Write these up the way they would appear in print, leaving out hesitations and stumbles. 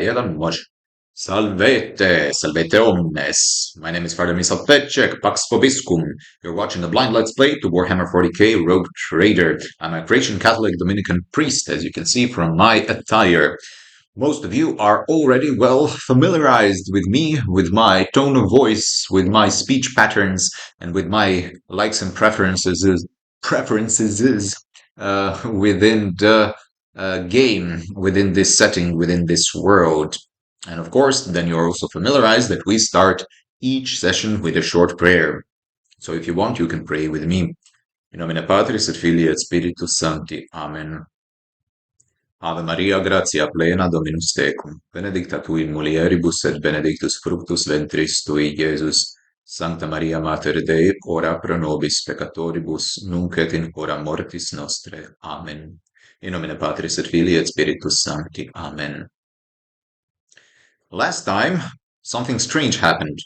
Moj. Salvete, salvete omnes. My name is Vladaym Tocara, Pax vobiscum. You're watching a blind let's play to Warhammer 40K Rogue Trader. I'm a Croatian Catholic Dominican priest, as you can see from my attire. Most of you are already well familiarized with me, with my tone of voice, with my speech patterns, and with my likes and preferences within the game, within this setting, within this world. And of course, then you're also familiarized that we start each session with a short prayer. So if you want, you can pray with me. In nomine Patris et Filii et Spiritus Sancti. Amen. Ave Maria, gratia plena, Dominus tecum. Benedicta tui in mulieribus et benedictus fructus ventris tui, Iesus. Sancta Maria Mater Dei, ora pro nobis peccatoribus, nunc et in hora mortis nostre. Amen. In nomine Patris et Filii et Spiritus Sancti. Amen. Last time, something strange happened.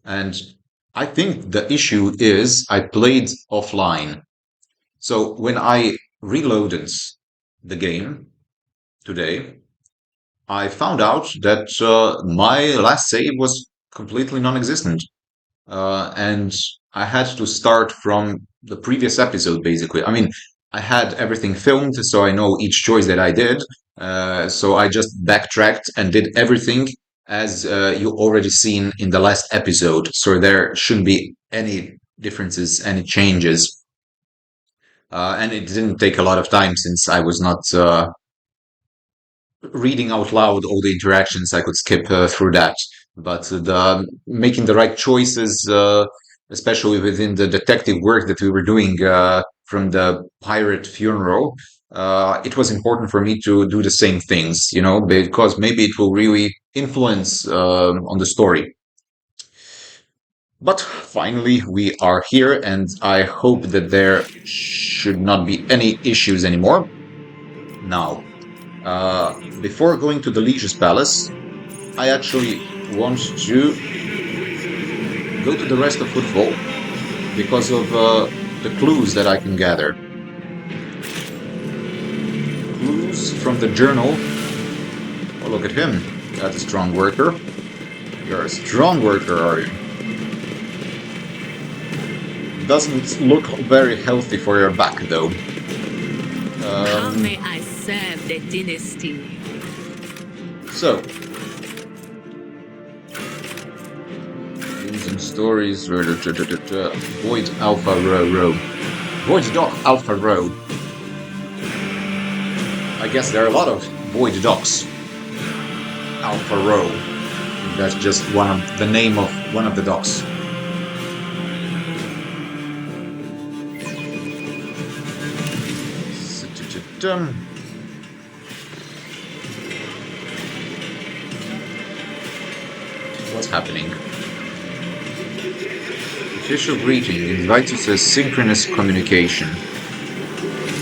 And I think the issue is I played offline. So when I reloaded the game today, I found out that my last save was completely non-existent. And I had to start from the previous episode, basically. I mean, I had everything filmed, so I know each choice that I did. So I just backtracked and did everything as you already seen in the last episode. So there shouldn't be any differences, any changes. And it didn't take a lot of time since I was not reading out loud all the interactions. I could skip through that. But making the right choices, especially within the detective work that we were doing from the pirate funeral, it was important for me to do the same things, you know, because maybe it will really influence on the story. But finally, we are here, and I hope that there should not be any issues anymore. Now, before going to the Liege's palace, I actually want to go to the rest of Footfall because of the clues that I can gather. Clues from the journal. Oh, look at him. That's a strong worker. You're a strong worker, are you? Doesn't look very healthy for your back, though. How may I serve the dynasty? So, some stories. Void Alpha Road. Void Dock Alpha Road. I guess there are a lot of Void Docks. Alpha Road. That's just the name of one of the docks. What's happening? Official greeting invites us to synchronous communication.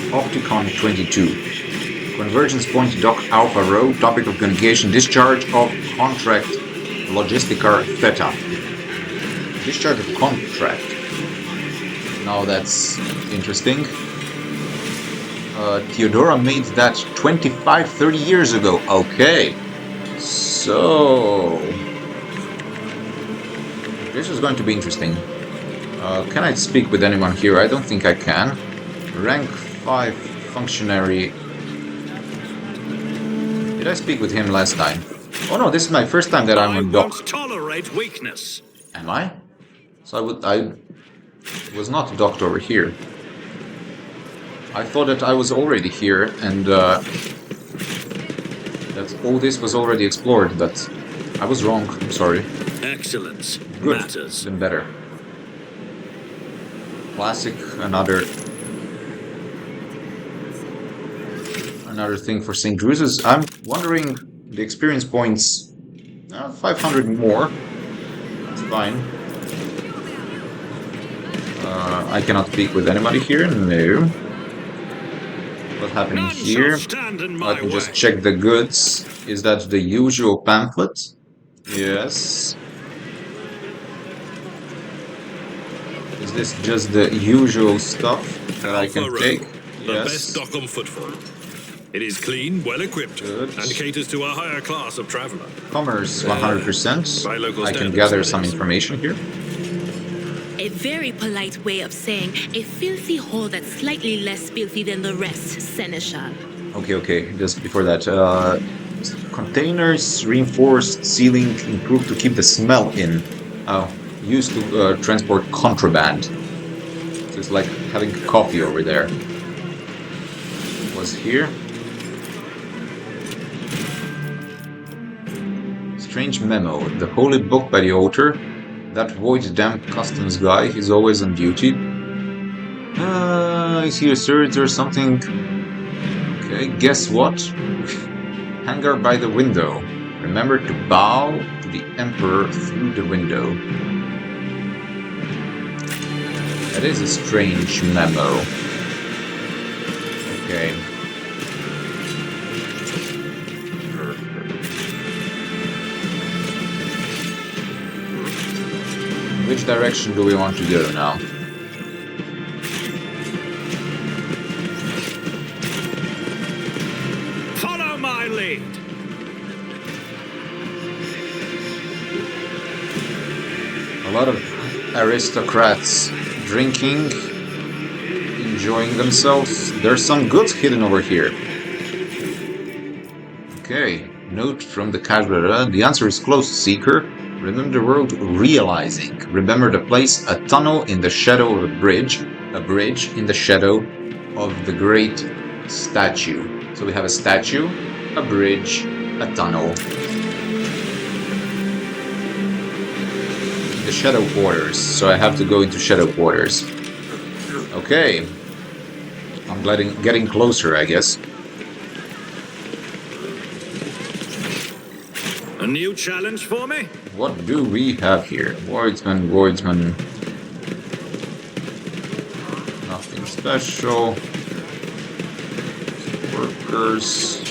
Opticon 22. Convergence point Dock Alpha Row. Topic of communication. Discharge of contract Logistica Theta. Discharge of contract. Now that's interesting. Theodora made that 25-30 years ago. Okay. So this is going to be interesting. Can I speak with anyone here? I don't think I can. Rank 5 functionary. Did I speak with him last time? Oh no, this is my first time that I'm on dock. Tolerate weakness. Am I? So I was not docked over here. I thought that I was already here and that all this was already explored, but I was wrong. I'm sorry. Excellence Good. matters. Then better. Classic, another thing for St. Drusus. I'm wondering the experience points. 500 more. That's fine. I cannot speak with anybody here. No. What's happening here? I can just check the goods. Is that the usual pamphlet? Yes. Is this just the usual stuff that I can take? The Yes. best dock on Footfall. It is clean, well equipped, Good. and caters to a higher class of traveler. Commerce, 100%. by local I can standards, gather that some is. information here. A very polite way of saying a filthy hole that's slightly less filthy than the rest, Seneschal. Okay. Just before that, containers, reinforced ceiling, improved to keep the smell in. Oh, used to transport contraband. So it's like having coffee over there. Was here. Strange memo. The holy book by the author. That void damn customs guy. He's always on duty. I see a surge or something. Okay, guess what? Hangar by the window. Remember to bow to the Emperor through the window. That is a strange memo. Okay. Which direction do we want to go now? Follow my lead. A lot of aristocrats drinking, enjoying themselves. There's some goods hidden over here. Okay, note from the Cabrera. The answer is close, Seeker. Remember the world realizing. Remember the place, a tunnel in the shadow of a bridge in the shadow of the great statue. So we have a statue, a bridge, a tunnel. The shadow quarters, so I have to go into shadow quarters. Okay. I'm getting closer, I guess. A new challenge for me? What do we have here? Wardsman. Nothing special. Workers.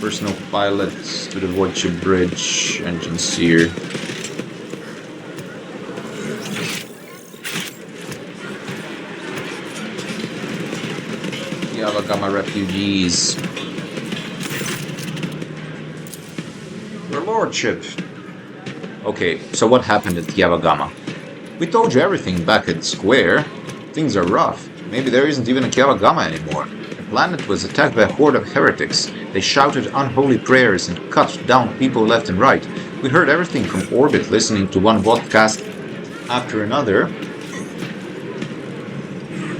Personal pilots to the Voidship Bridge. Engine seer. Kiava Gamma refugees. Your lordship. Okay, so what happened at Kiava Gamma? We told you everything back at Square. Things are rough. Maybe there isn't even a Kiava Gamma anymore. The planet was attacked by a horde of heretics. They shouted unholy prayers and cut down people left and right. We heard everything from orbit, listening to one vodcast after another.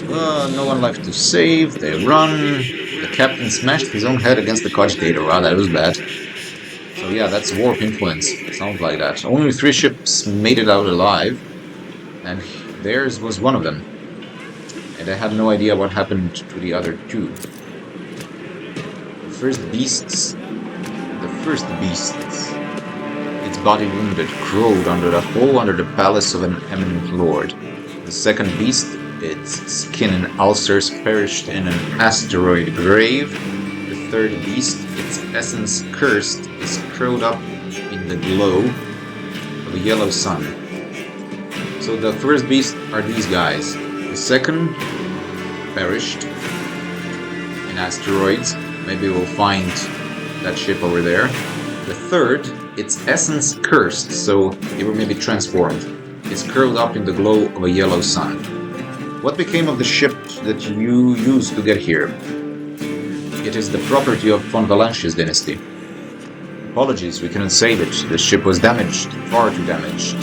No one left to save. They run. The captain smashed his own head against the cogitator. Wow, that was bad. So yeah, that's warp influence. Sounds like that. Only 3 ships made it out alive, and theirs was one of them. And I had no idea what happened to the other 2. The first beast, its body wounded, crawled under the hole under the palace of an eminent lord. The second beast, its skin and ulcers perished in an asteroid grave. The third beast, its essence cursed, is curled up in the glow of a yellow sun. So the first beast are these guys. The second perished in asteroids. Maybe we'll find that ship over there. The third, its essence cursed, so it will maybe transformed. It's curled up in the glow of a yellow sun. What became of the ship that you used to get here? It is the property of von Valancia's dynasty. Apologies, we cannot save it. The ship was damaged, far too damaged.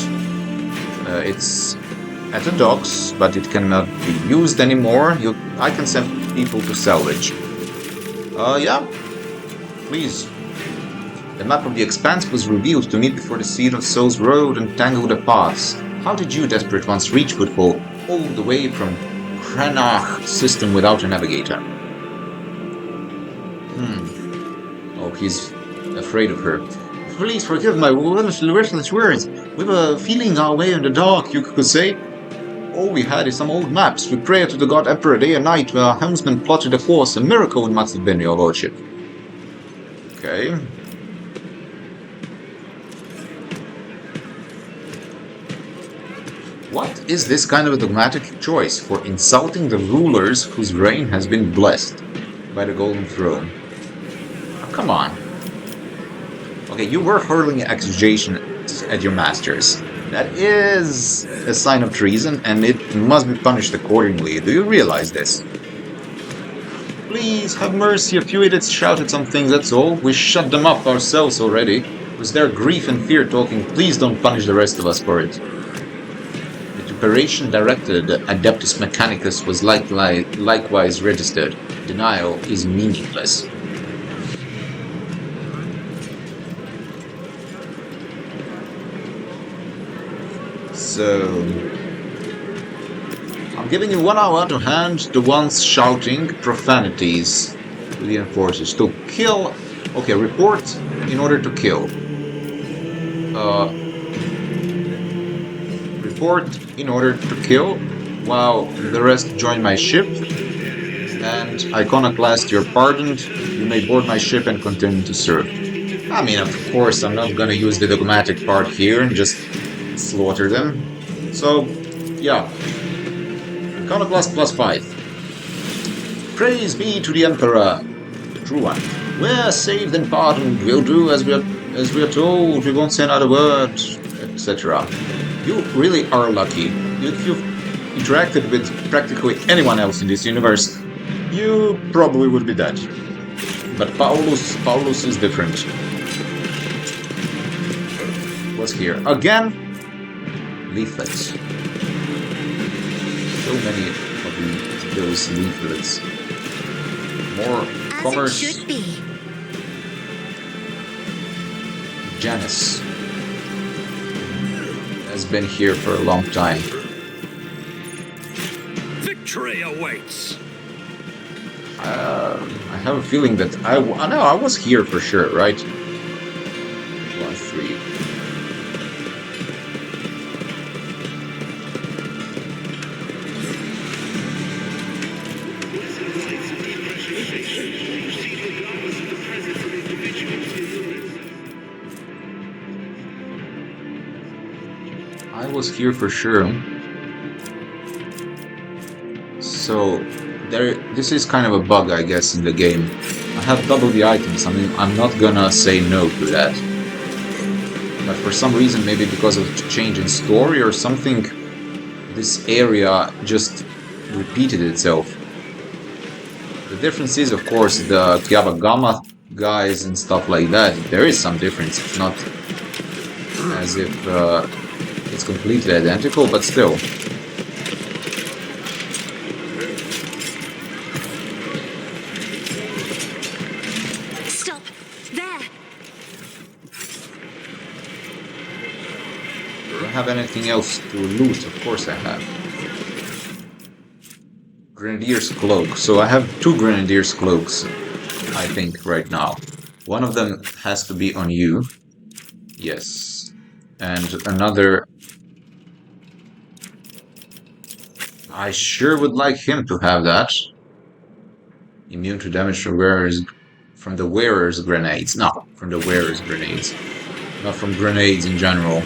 It's at the docks, but it cannot be used anymore. I can send people to salvage. Yeah, please. The map of the Expanse was revealed to me before the Seed of Souls rode and tangled the paths. How did you, desperate ones, reach Footfall all the way from Cranach system without a navigator? Oh, he's afraid of her. Please forgive my worthless words. We were feeling our way in the dark, you could say. All we had is some old maps. We prayed to the god Emperor day and night, where our helmsman plotted a course. A miracle it must have been, your lordship. Okay. What is this kind of a dogmatic choice for insulting the rulers whose reign has been blessed by the Golden Throne? come on. Okay, you were hurling accusations at your masters. That is a sign of treason, and it must be punished accordingly. Do you realize this? Please, have mercy, a few idiots shouted some things, that's all. We shut them up ourselves already. It was their grief and fear talking. Please don't punish the rest of us for it. The operation directed Adeptus Mechanicus was likewise registered. Denial is meaningless. So, I'm giving you 1 hour to hand the ones shouting profanities to the enforcers. To kill... Okay, report in order to kill. Report in order to kill, while the rest join my ship. And Iconoclast, you're pardoned. You may board my ship and continue to serve. I mean, of course, I'm not gonna use the dogmatic part here and just slaughter them. So, yeah. Iconoclast +5. Praise be to the Emperor. True one. We're saved and pardoned. We'll do as we are told. We won't say another word, etc. You really are lucky. If you've interacted with practically anyone else in this universe, you probably would be dead. But Paulus is different. What's here? Again? Leaflets. So many of those leaflets. More commerce. As it should be. Janice has been here for a long time. Victory awaits. I have a feeling that I was here for sure, right? 1, 3. I was here for sure. So this is kind of a bug, I guess, in the game. I have double the items. I mean, I'm not gonna say no to that. But for some reason, maybe because of the change in story or something, this area just repeated itself. The difference is, of course, the Kiava Gamma guys and stuff like that. There is some difference. It's not as if it's completely identical, but still. Stop! There! Do I have anything else to loot? Of course I have. Grenadier's cloak. So I have 2 Grenadier's cloaks, I think, right now. One of them has to be on you. Yes. And another... I sure would like him to have that. Immune to damage from the wearer's grenades. No, from the wearer's grenades. Not from grenades in general.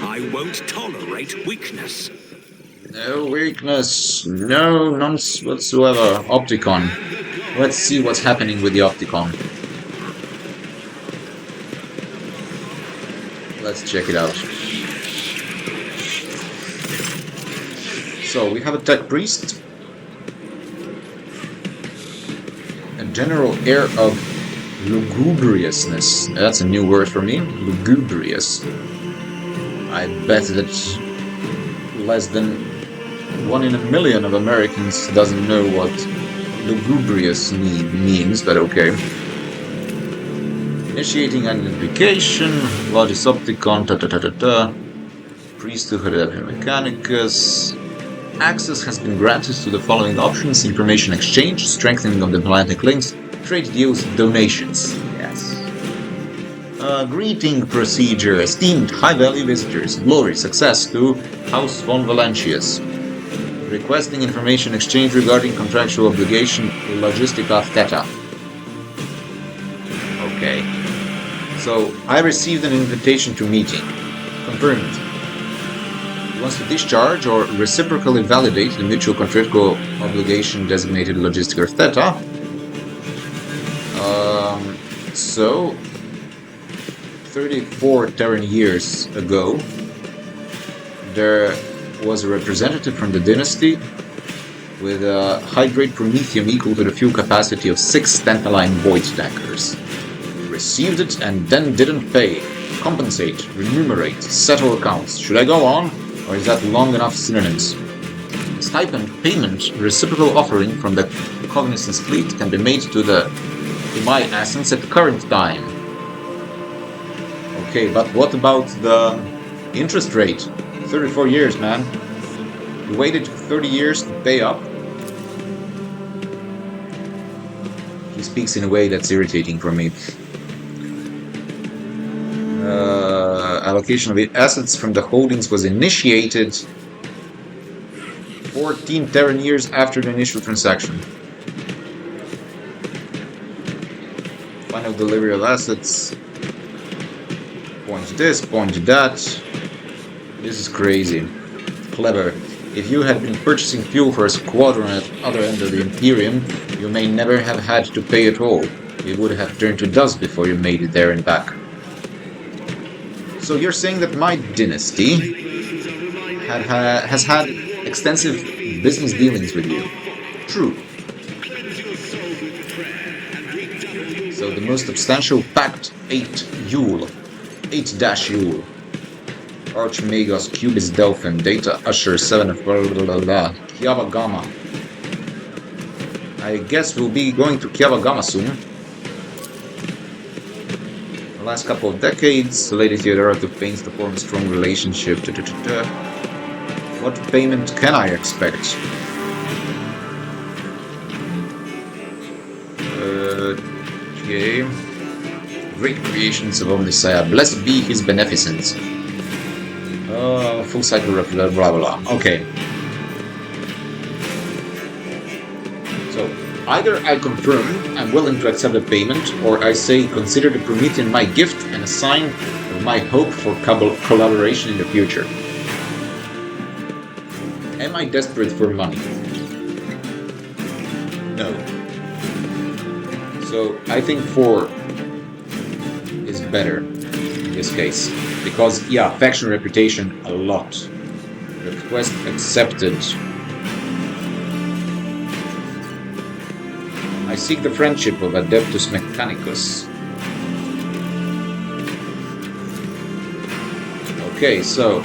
I won't tolerate weakness. No weakness. No nonsense whatsoever. Opticon. Let's see what's happening with the Opticon. Let's check it out. So, we have a tech priest. A general air of lugubriousness. That's a new word for me. Lugubrious. I bet that less than 1 in a million of Americans doesn't know what lugubrious means, but okay. Initiating identification, Logis Opticon, Priesthood of Mechanicus. Access has been granted to the following options: information exchange, strengthening of diplomatic links, trade deals, donations. Yes. Greeting procedure. Esteemed high-value visitors, glory, success to House von Valentius. Requesting information exchange regarding contractual obligation, Logistica Theta. Okay. So, I received an invitation to meeting. Confirmed. He wants to discharge or reciprocally validate the mutual contractual obligation designated Logistica Theta. So, 34 Terran years ago, there was a representative from the dynasty with a high-grade promethium equal to the fuel capacity of 6 tantalline void tankers. Received it and then didn't pay. Compensate, remunerate, settle accounts. Should I go on? Or is that long enough synonyms? Stipend, payment, reciprocal offering from the Cognizance fleet can be made to my assets at the current time. Okay, but what about the interest rate? 34 years, man. You waited 30 years to pay up? He speaks in a way that's irritating for me. Allocation of assets from the holdings was initiated 14 Terran years after the initial transaction. Final delivery of assets. Point to this, point to that. This is crazy. Clever. If you had been purchasing fuel for a squadron at the other end of the Imperium, you may never have had to pay at all. It would have turned to dust before you made it there and back. So you're saying that my dynasty has had extensive business dealings with you. True. So the most substantial pact 8-Yule. 8-Yule. Archmagos, Cubis Delphin, Data Usher, 7 of blah blah blah blah. Kiava Gamma. I guess we'll be going to Kiava Gamma soon. The last couple of decades, Lady Theodora took pains to form a strong relationship. What payment can I expect? Okay. Great creations of Omnisaya. Blessed be his beneficence. Full cycle blah blah blah. Okay. So, either I confirm I'm willing to accept the payment, or I say consider the Promethean my gift and a sign of my hope for collaboration in the future. Am I desperate for money? No. So I think 4 is better in this case. Because, yeah, faction reputation a lot. Request accepted. I seek the friendship of Adeptus Mechanicus. Okay, so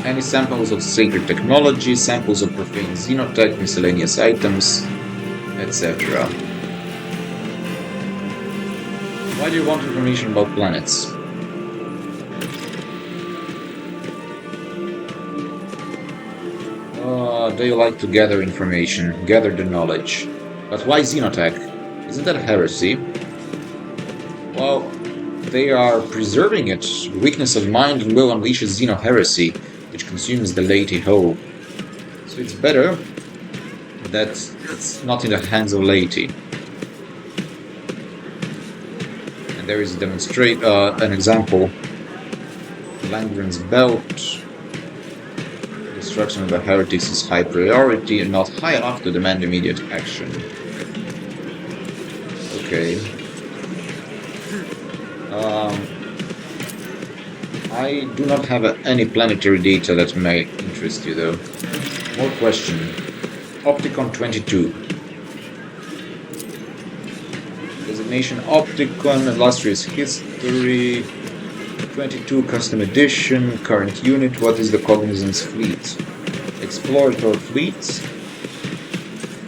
any samples of sacred technology, samples of profane xenotech, miscellaneous items, etc. Why do you want information about planets? They like to gather information, gather the knowledge. But why xenotech? Isn't that a heresy? Well, they are preserving it. Weakness of mind and will unleashes xeno-heresy, which consumes the laity whole. So it's better that it's not in the hands of laity. And there is an example. Langren's belt. Destruction of the heretics is high priority and not high enough to demand immediate action. Okay. I do not have any planetary data that may interest you, though. More question. Opticon 22. Designation Opticon, illustrious history. 22 custom edition, current unit. What is the Cognizance fleet? Explorator fleet.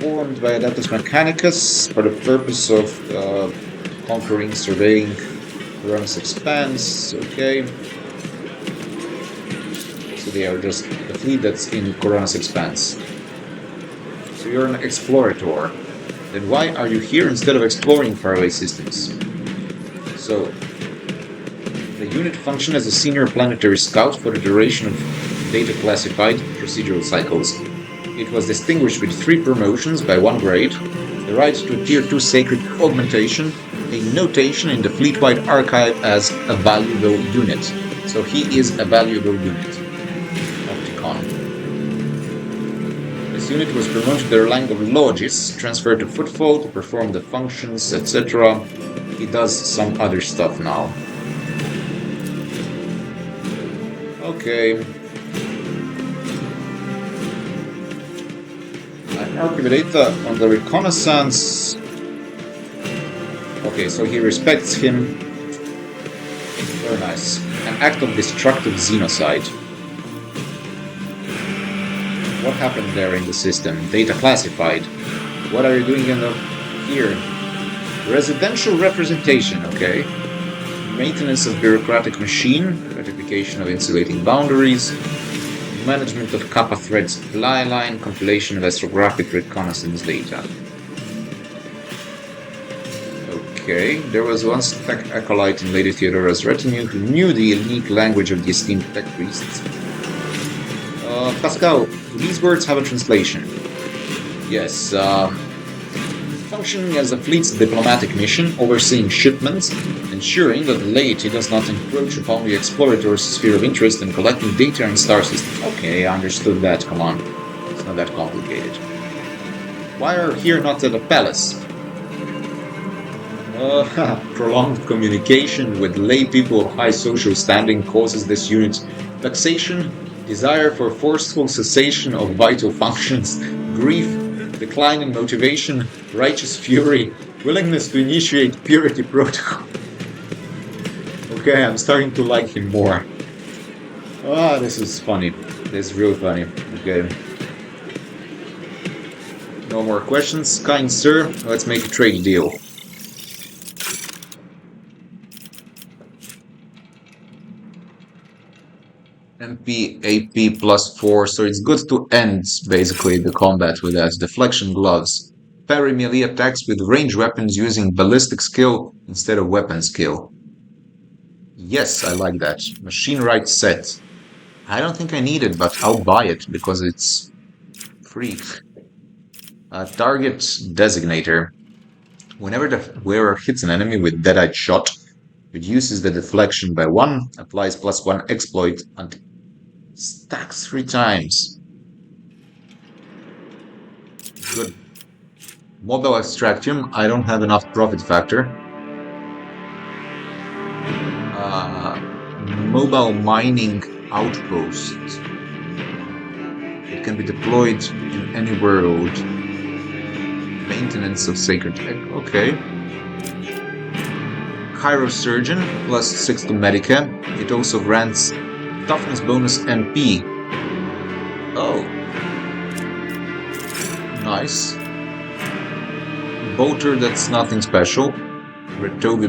Formed by Adeptus Mechanicus for the purpose of conquering, surveying Uranus Expanse. Okay. So they are just the fleet that's in Uranus Expanse. So you're an explorator. Then why are you here instead of exploring faraway systems? So the unit functioned as a senior planetary scout for the duration of data classified procedural cycles. It was distinguished with 3 promotions by 1 grade, the right to a Tier 2 sacred augmentation, a notation in the fleet-wide archive as a valuable unit. So he is a valuable unit. Opticon. This unit was promoted to the rank of Logis, transferred to Footfall to perform the functions, etc. he does some other stuff now. Okay. An Archivadata on the reconnaissance. Okay, so he respects him. Very nice. An act of destructive xenocide. What happened there in the system? Data classified. What are you doing here? Residential representation, okay. Maintenance of bureaucratic machine. Ratification of insulating boundaries. Management of Kappa thread supply line. Compilation of astrographic reconnaissance data. Okay, there was once a tech acolyte in Lady Theodora's retinue who knew the unique language of the esteemed tech priests. Pascal, these words have a translation. Yes, functioning as a fleet's diplomatic mission, overseeing shipments, ensuring that the laity does not encroach upon the explorator's sphere of interest and collecting data in star systems. Okay, I understood that, come on. It's not that complicated. Why are here not at a palace? Prolonged communication with lay people of high social standing causes this unit vexation, desire for forceful cessation of vital functions, grief, decline in motivation, righteous fury, willingness to initiate purity protocol. Okay, I'm starting to like him more. Ah, this is funny. This is real funny. Okay. No more questions, kind sir. Let's make a trade deal. MP AP +4, so it's good to end basically the combat with that. Deflection gloves. Parry melee attacks with range weapons using ballistic skill instead of weapon skill. Yes, I like that. Machine right set. I don't think I need it, but I'll buy it because it's free. Target designator. Whenever the wearer hits an enemy with dead-eyed shot, reduces the deflection by 1, applies +1 exploit, and stacks 3 times. Good. Mobile extraction. I don't have enough profit factor. Mobile mining outpost. It can be deployed in any world. Maintenance of sacred tech. Okay. Chirosurgeon +6 to Medica. It also grants toughness bonus MP. Oh. Nice. Bolter, that's nothing special. Retobi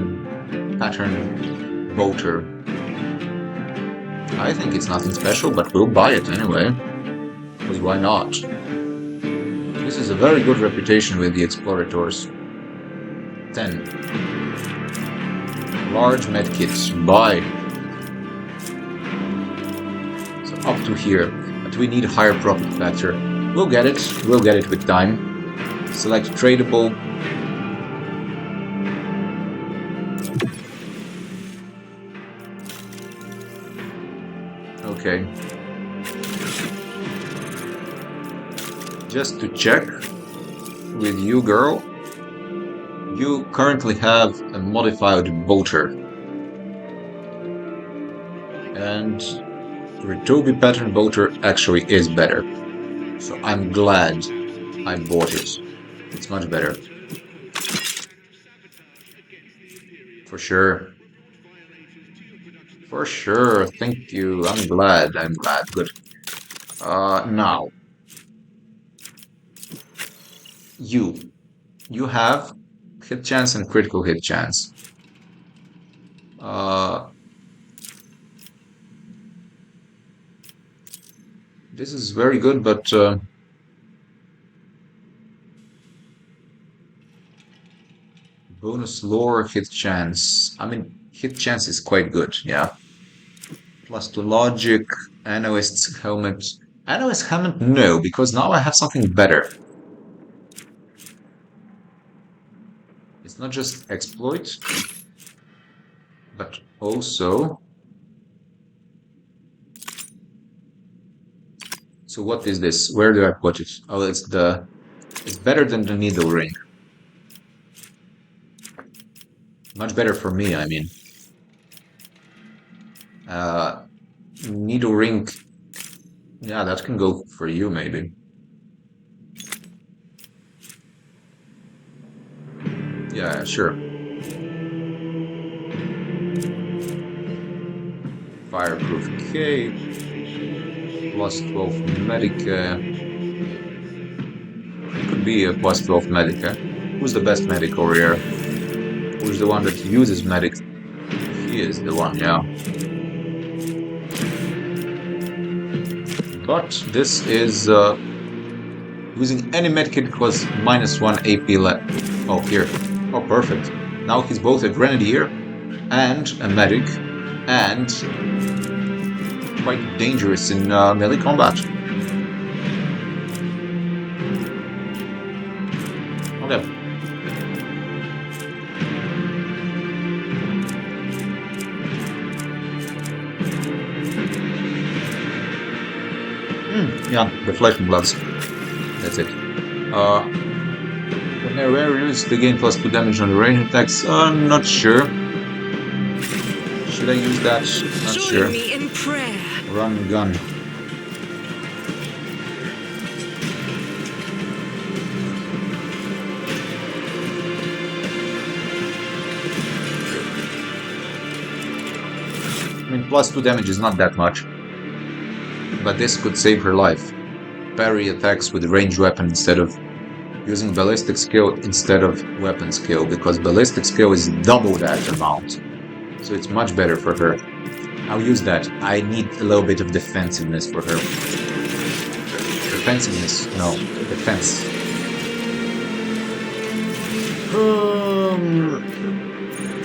pattern bolter. I think it's nothing special, but we'll buy it anyway. Because why not? This is a very good reputation with the explorators. 10. Large medkits. Buy. So up to here. But we need a higher profit factor. We'll get it. We'll get it with time. Select tradable. Okay. Just to check with you, girl. You currently have a modified bolter. And Retobi pattern bolter actually is better. So I'm glad I bought it. It's much better. For sure. For sure. Thank you. I'm glad. Good. Now. You have hit chance and critical hit chance. This is very good, but bonus lore hit chance. I mean, hit chance is quite good, yeah. +2 logic, analyst's helmet. Analyst's helmet, no, because now I have something better. It's not just exploit, but also. So what is this? Where do I put it? Oh, it's better than the needle ring. Much better for me, I mean. Needle ring. Yeah, that can go for you, maybe. Yeah, sure. Fireproof cape. Plus 12 medic. It could be a plus 12 medic. Who's the best medic over here? Who's the one that uses medic? He is the one, yeah. But this is using any medkit plus -1 AP left. Oh, here. Oh, perfect. Now he's both a grenadier and a medic, and quite dangerous in melee combat. Okay. Yeah, the flesh and bloods. That's it. When they're reduced, they gain +2 damage on the range attacks. Not sure. Should I use that? Not sure. Join me in prayer. Run and gun. I mean, +2 damage is not that much, but this could save her life. Parry attacks with ranged weapon instead of using ballistic skill instead of weapon skill, because ballistic skill is double that amount. So it's much better for her. I'll use that. I need a little bit of defensiveness for her. Defensiveness? No, defense.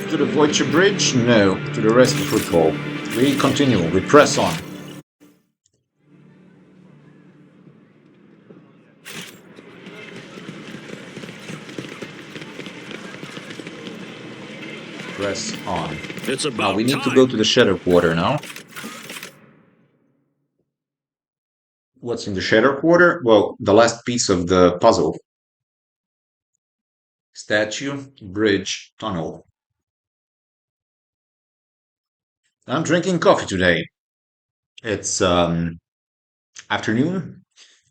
To the Voyager Bridge? No. To the rest of Footfall. We continue. We press on. Press on. It's Now about we need to time. go to the Shadow Quarter now. What's in the Shadow Quarter? Well, the last piece of the puzzle. Statue, bridge, tunnel. I'm drinking coffee today. It's afternoon,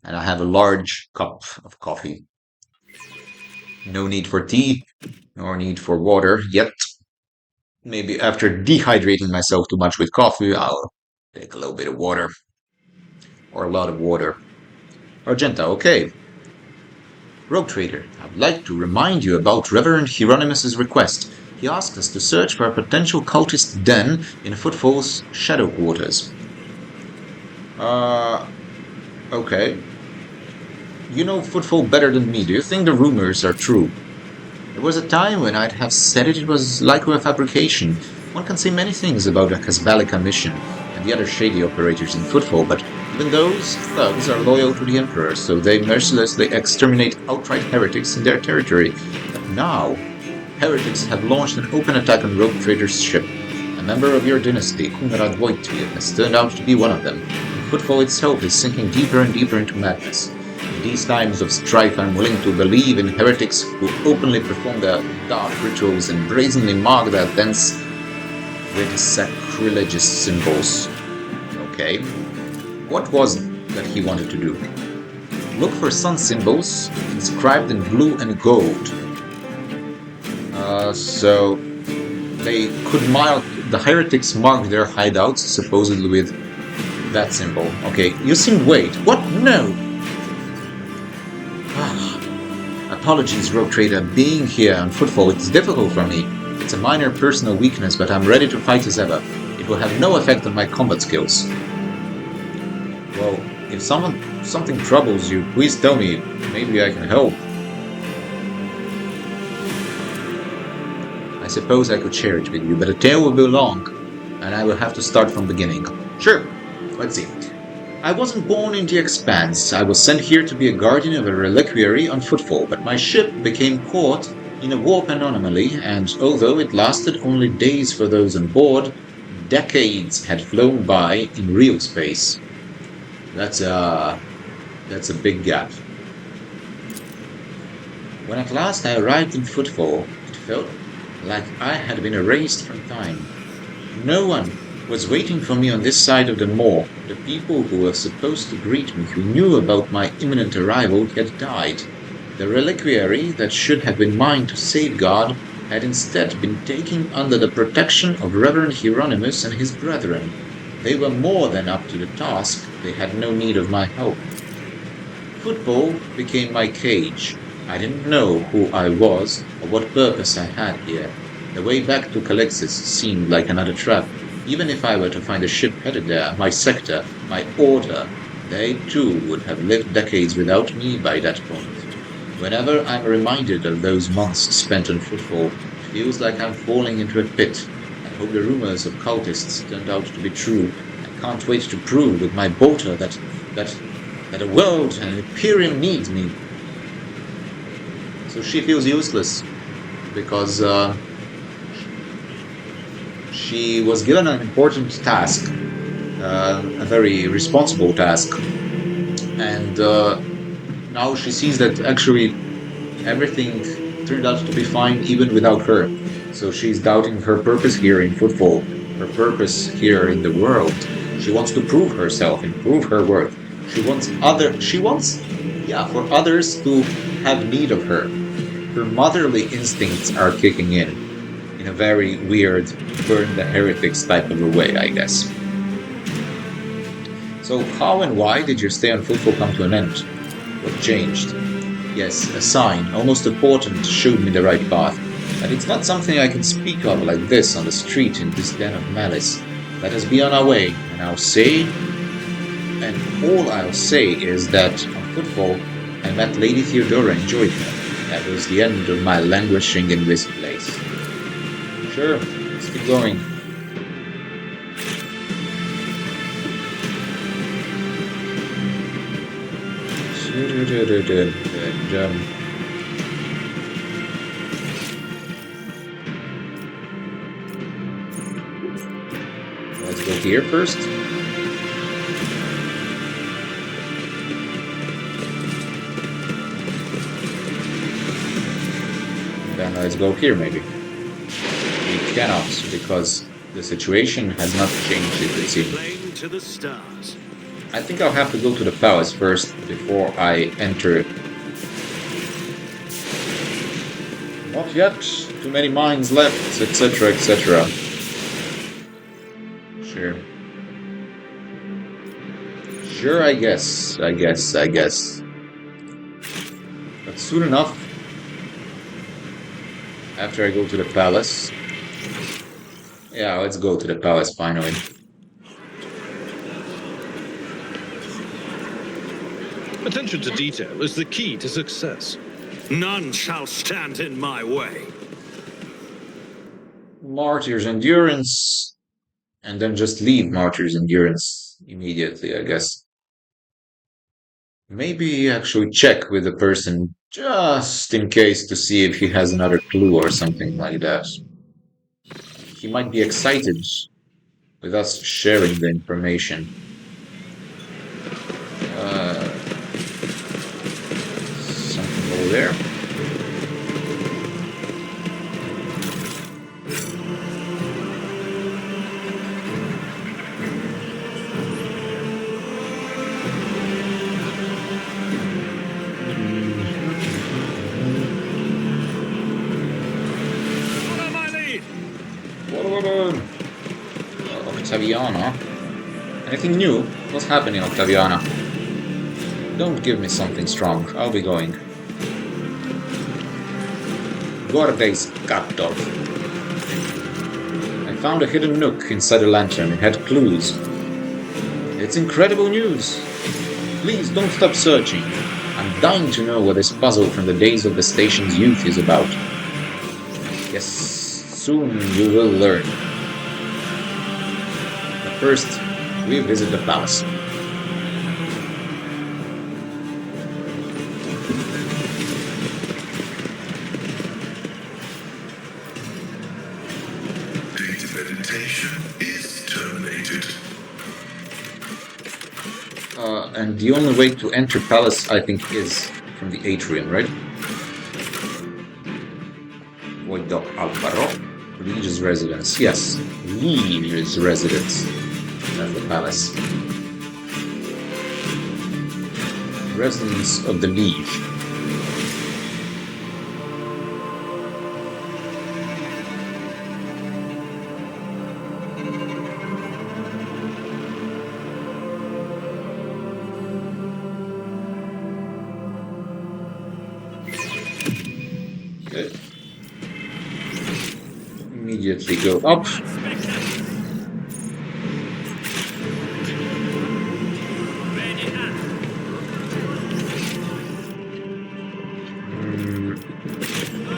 and I have a large cup of coffee. No need for tea, nor need for water yet. Maybe after dehydrating myself too much with coffee, I'll take a little bit of water. Or a lot of water. Argenta, okay. Rogue Trader, I'd like to remind you about Reverend Hieronymus's request. He asked us to search for a potential cultist den in Footfall's Shadow Quarters. Okay. You know Footfall better than me. Do you think the rumors are true? There was a time when I'd have said it was likely a fabrication. One can say many things about the Casbalica mission and the other shady operators in Footfall, but even those thugs are loyal to the Emperor, so they mercilessly exterminate outright heretics in their territory. But now, heretics have launched an open attack on Rogue Trader's ship. A member of your dynasty, Kunrad Wojtyl, has turned out to be one of them. Footfall itself is sinking deeper and deeper into madness. In these times of strife, I'm willing to believe in heretics who openly perform their dark rituals and brazenly mark their dens with sacrilegious symbols. Okay. What was it that he wanted to do? Look for sun symbols inscribed in blue and gold. So they could mark, the heretics mark their hideouts supposedly with that symbol. Okay, wait, what? No! Apologies, Rogue Trader. Being here on Footfall, it's difficult for me. It's a minor personal weakness, but I'm ready to fight as ever. It will have no effect on my combat skills. Well, if something troubles you, please tell me. Maybe I can help. I suppose I could share it with you, but the tale will be long, and I will have to start from beginning. Sure, let's see. I wasn't born in the Expanse. I was sent here to be a guardian of a reliquary on Footfall, but my ship became caught in a warp anomaly, and although it lasted only days for those on board, decades had flown by in real space. That's a big gap. When at last I arrived in Footfall, it felt like I had been erased from time. No one was waiting for me on this side of the moor. The people who were supposed to greet me, who knew about my imminent arrival, had died. The reliquary that should have been mine to safeguard had instead been taken under the protection of Reverend Hieronymus and his brethren. They were more than up to the task. They had no need of my help. Footfall became my cage. I didn't know who I was or what purpose I had here. The way back to Calexis seemed like another trap. Even if I were to find a ship headed there, my sector, my order, they too would have lived decades without me by that point. Whenever I'm reminded of those months spent on Footfall, it feels like I'm falling into a pit. I hope the rumors of cultists turned out to be true. I can't wait to prove with my bolter that the world and Imperium needs me. So she feels useless because she was given an important task, a very responsible task, and now she sees that actually everything turned out to be fine even without her. So she's doubting her purpose here in Footfall, her purpose here in the world. She wants to prove herself and prove her worth. She wants for others to have need of her. Her motherly instincts are kicking in a very weird, burn the heretics type of a way, I guess. So how and why did your stay on Footfall come to an end? What changed? Yes, a sign, almost a portent, showed me the right path. But it's not something I can speak of like this on the street in this den of malice. Let us be on our way, and all I'll say is that on Footfall, I met Lady Theodora and enjoyed her. That was the end of my languishing in this place. Sure, let's keep going. Let's go here first. Then let's go here maybe. We cannot, because the situation has not changed, it seems. Flame to the stars. I think I'll have to go to the palace first before I enter. Not yet. Too many mines left, etc., etc. Sure. Sure, I guess. But soon enough, after I go to the palace. Yeah, let's go to the palace finally. Attention to detail is the key to success. None shall stand in my way. Martyr's Endurance. And then just leave Martyr's Endurance immediately, I guess. Maybe actually check with the person just in case to see if he has another clue or something like that. He might be excited with us sharing the information. Something over there. Follow my lead. Octaviana? Anything new? What's happening, Octaviana? Don't give me something strong. I'll be going. Gordes Kaptov. I found a hidden nook inside the lantern. It had clues. It's incredible news. Please don't stop searching. I'm dying to know what this puzzle from the days of the station's youth is about. Yes, soon you will learn. But first, we visit the palace. Data meditation is terminated. And the only way to enter palace, I think, is from the atrium, right? Avoid Doc Alvaro. Liege's residence. Yes, Liege's residence. That's the palace. Residence of the Liege. Good. Immediately go up.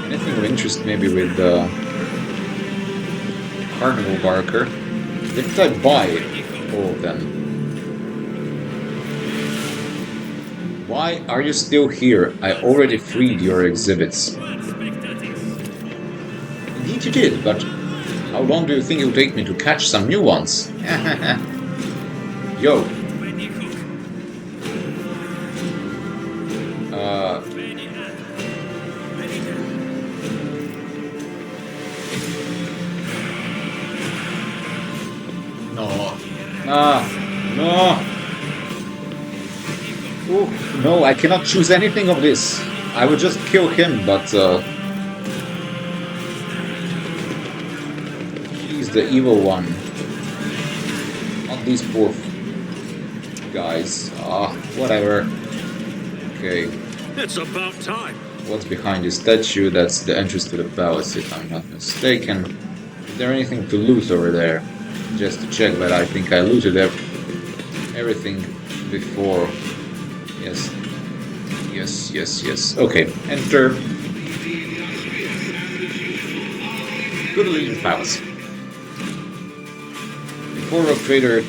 Anything of interest maybe with the Carnival Barker? Didn't I buy all of them? Why are you still here? I already freed your exhibits. Indeed you did, but how long do you think it will take me to catch some new ones? Yo. No. Oh, no, I cannot choose anything of this. I would just kill him, but he's the evil one. Not these poor guys. Whatever. Okay. It's about time. What's behind this statue? That's the entrance to the palace, if I'm not mistaken. Is there anything to loot over there? Just to check, but I think I looted everything before. Yes. Okay, enter. Go to Liege Palace. Before Rogue Trader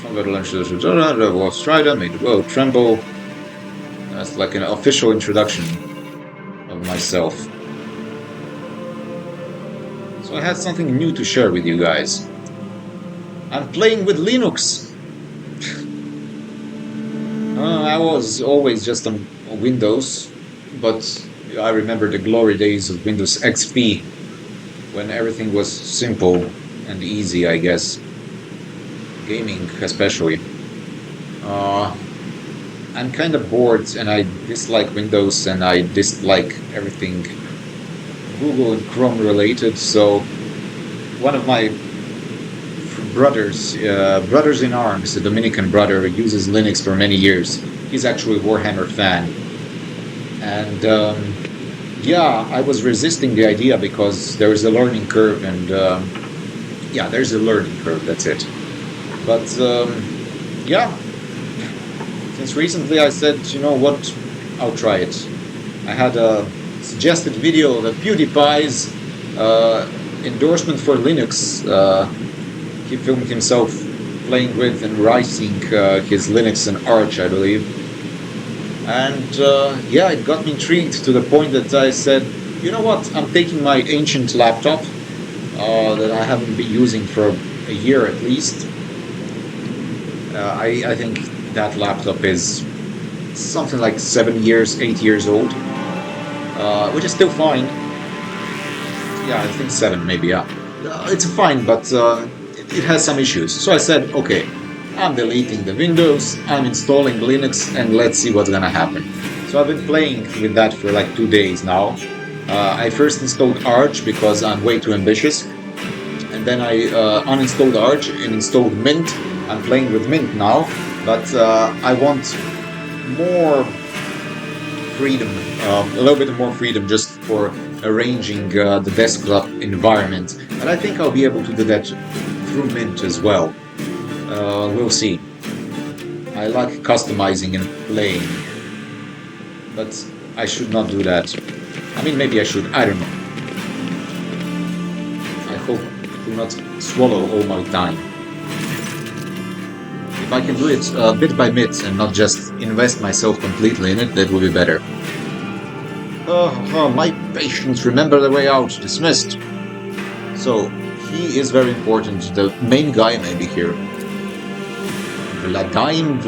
from the lunch to the Wolf Strider made the world tremble. That's like an official introduction of myself. So I had something new to share with you guys. I'm playing with Linux. I was always just on Windows, but I remember the glory days of Windows XP, when everything was simple and easy, I guess. Gaming especially. I'm kind of bored and I dislike Windows and I dislike everything Google and Chrome related, so one of my brothers in arms, a Dominican brother, uses Linux for many years. He's actually a Warhammer fan. And yeah, I was resisting the idea because there is a learning curve and yeah, there's a learning curve, that's it. But yeah, since recently I said, you know what, I'll try it. I had a suggested video of PewDiePie's endorsement for Linux. He filmed himself playing with and writing his Linux and Arch, I believe. And yeah, it got me intrigued to the point that I said, you know what, I'm taking my ancient laptop that I haven't been using for a year at least. I think that laptop is something like 8 years old, which is still fine. Yeah, I think 7 maybe, yeah. It's fine, but it has some issues. So I said, okay, I'm deleting the Windows, I'm installing Linux, and let's see what's gonna happen. So I've been playing with that for like 2 days now. I first installed Arch because I'm way too ambitious, and then I uninstalled Arch and installed Mint. I'm playing with Mint now, but I want more freedom, a little bit more freedom just for arranging the desktop environment. And I think I'll be able to do that through Mint as well. We'll see. I like customizing and playing, but I should not do that. I mean, maybe I should, I don't know. I hope to not swallow all my time. If I can do it bit by bit and not just invest myself completely in it, that would be better. My patience, remember the way out, dismissed. So, he is very important, the main guy maybe here. Vladaym.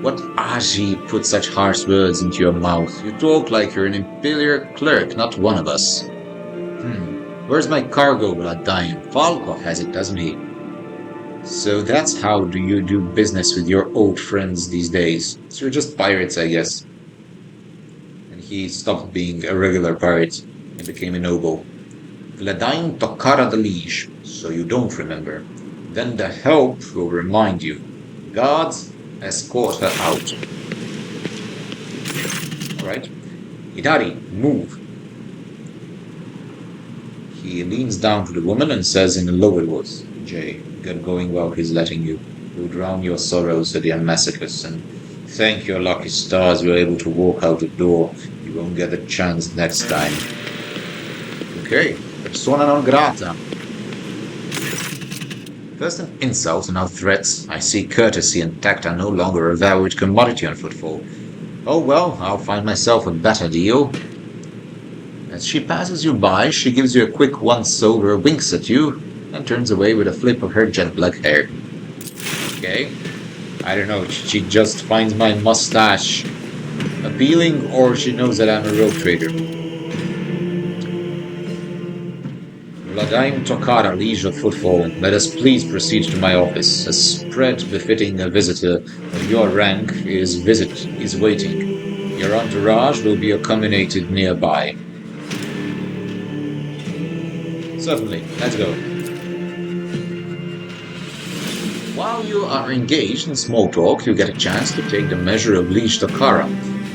What Aji put such harsh words into your mouth? You talk like you're an imperial clerk, not one of us. Where's my cargo, Vladaym? Falco has it, doesn't he? So that's how do you do business with your old friends these days? So you're just pirates, I guess. And he stopped being a regular pirate and became a noble. Vladaym Tocara the Liege, so you don't remember. Then the help will remind you. Guards, escort her out. Alright. Hidari, move. He leans down to the woman and says in a lower voice, Jay, get going while he's letting you. You'll drown your sorrows at the massacres, and thank your lucky stars you're able to walk out the door. You won't get the chance next time. Okay, persona non grata. First an insult and now threats. I see courtesy and tact are no longer a valued commodity on Footfall. Oh well, I'll find myself a better deal. As she passes you by, she gives you a quick once-over, winks at you, and turns away with a flip of her jet black hair. Okay. I don't know, she just finds my mustache appealing, or she knows that I'm a rogue trader. Vladaym Tocara, Liege of Footfall, let us please proceed to my office. A spread befitting a visitor of your rank is waiting. Your entourage will be accommodated nearby. Certainly, let's go. While you are engaged in small talk, you get a chance to take the measure of Liege Tocara.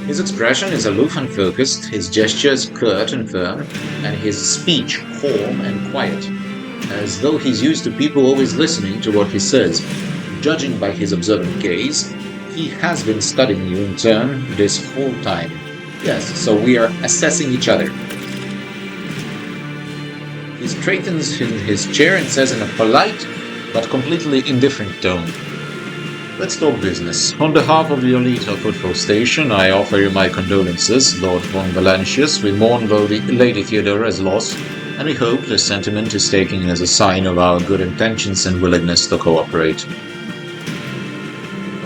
His expression is aloof and focused, his gestures curt and firm, and his speech calm and quiet, as though he's used to people always listening to what he says. Judging by his observant gaze, he has been studying you in turn this whole time. Yes, so we are assessing each other. He straightens in his chair and says in a polite but completely indifferent tone, let's talk business. On behalf of the elite of Footfall Station, I offer you my condolences, Lord von Valentius. We mourn Lady Theodora's loss, and we hope this sentiment is taken as a sign of our good intentions and willingness to cooperate.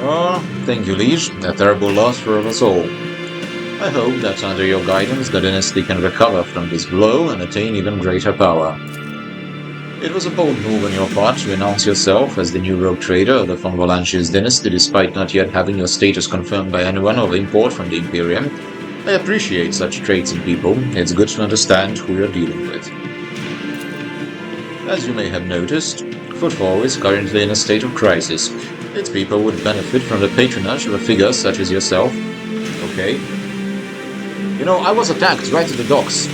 Oh, thank you, Liege. A terrible loss for us all. I hope that under your guidance the dynasty can recover from this blow and attain even greater power. It was a bold move on your part to announce yourself as the new rogue trader of the von Valentius dynasty despite not yet having your status confirmed by anyone of import from the Imperium. I appreciate such traits in people. It's good to understand who you're dealing with. As you may have noticed, Footfall is currently in a state of crisis. Its people would benefit from the patronage of a figure such as yourself. Okay. You know, I was attacked right at the docks.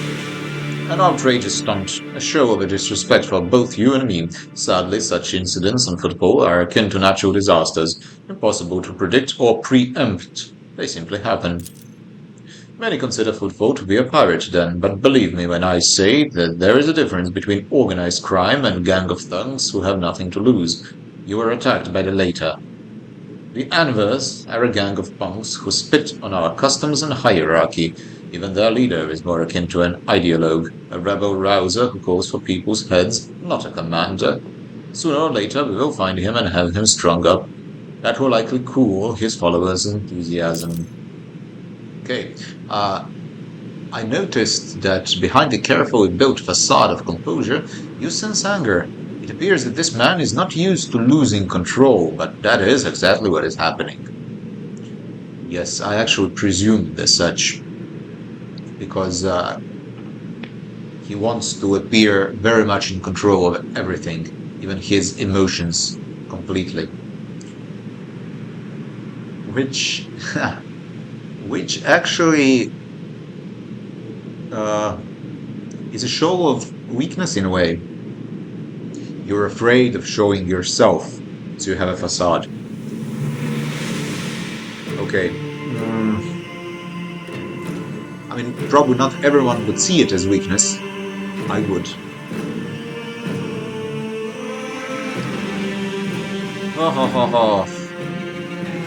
An outrageous stunt, a show of a disrespect for both you and me. Sadly, such incidents on Footfall are akin to natural disasters, impossible to predict or preempt. They simply happen. Many consider Footfall to be a pirate den, but believe me when I say that there is a difference between organized crime and a gang of thugs who have nothing to lose. You were attacked by the latter. The Anvers are a gang of punks who spit on our customs and hierarchy. Even their leader is more akin to an ideologue, a rebel rouser who calls for people's heads, not a commander. Sooner or later we will find him and have him strung up. That will likely cool his followers' enthusiasm. Okay, I noticed that behind the carefully built facade of composure, you sense anger. It appears that this man is not used to losing control, but that is exactly what is happening. Yes, I actually presumed as such, because he wants to appear very much in control of everything, even his emotions, completely. Which actually is a show of weakness in a way. You're afraid of showing yourself, so you have a facade. Okay. I mean, probably not everyone would see it as weakness. I would.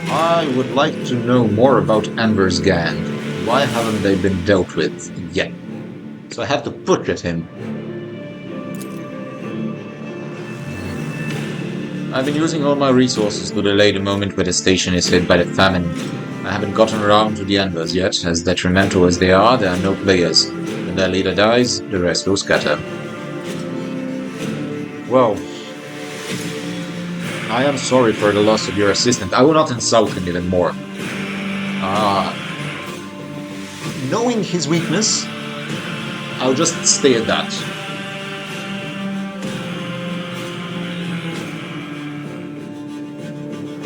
I would like to know more about Amber's gang. Why haven't they been dealt with yet? So I have to push at him. I've been using all my resources to delay the moment where the station is hit by the famine. I haven't gotten around to the Embers yet. As detrimental as they are, there are no players. When their leader dies, the rest will scatter. Well, I am sorry for the loss of your assistant. I will not insult him even more. Knowing his weakness, I'll just stay at that.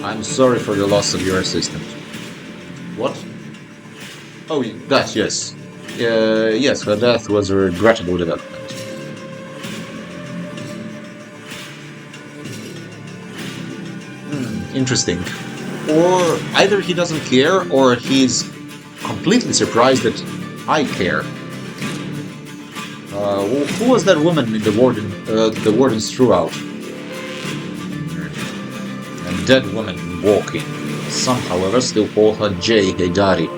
I'm sorry for the loss of your assistant. What? Oh, that, yes. Yes, her death was a regrettable development. Interesting. Or either he doesn't care, or he's completely surprised that I care. Who was that woman in the warden's throughout? A dead woman walking. Some, however, still call her J. Haydari,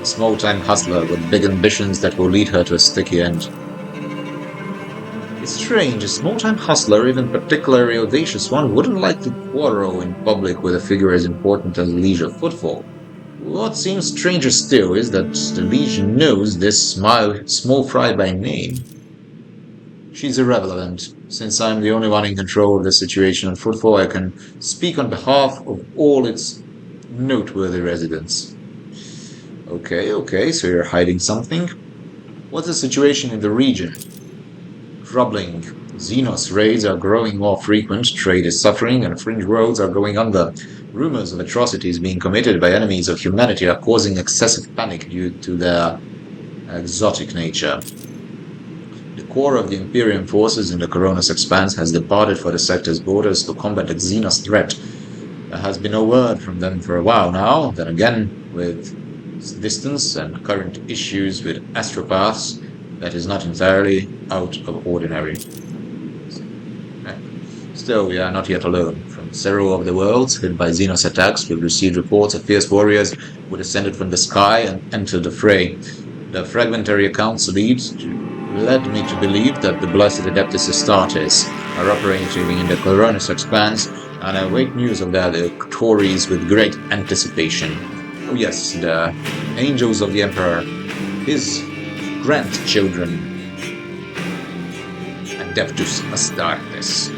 a small-time hustler with big ambitions that will lead her to a sticky end. It's strange, a small-time hustler, even particularly audacious one, wouldn't like to quarrel in public with a figure as important as Liege of Footfall. What seems stranger still is that the Liege knows this small fry by name. She's irrelevant. Since I'm the only one in control of the situation on Footfall, I can speak on behalf of all its noteworthy residents. Okay, so you're hiding something? What's the situation in the region? Troubling. Xenos raids are growing more frequent, trade is suffering, and fringe worlds are going under. Rumors of atrocities being committed by enemies of humanity are causing excessive panic due to their exotic nature. The core of the Imperium forces in the Coronis Expanse has departed for the sector's borders to combat the Xenos threat. There has been no word from them for a while now. Then again, with distance and current issues with astropaths, that is not entirely out of ordinary. Still, we are not yet alone. From several of the worlds hit by Xenos attacks, we've received reports of fierce warriors who descended from the sky and entered the fray. The fragmentary accounts led me to believe that the blessed Adeptus Astartes are operating in the Coronis Expanse, and I await news of their victories with great anticipation. Oh yes, the angels of the Emperor, his grandchildren, Adeptus Astartes.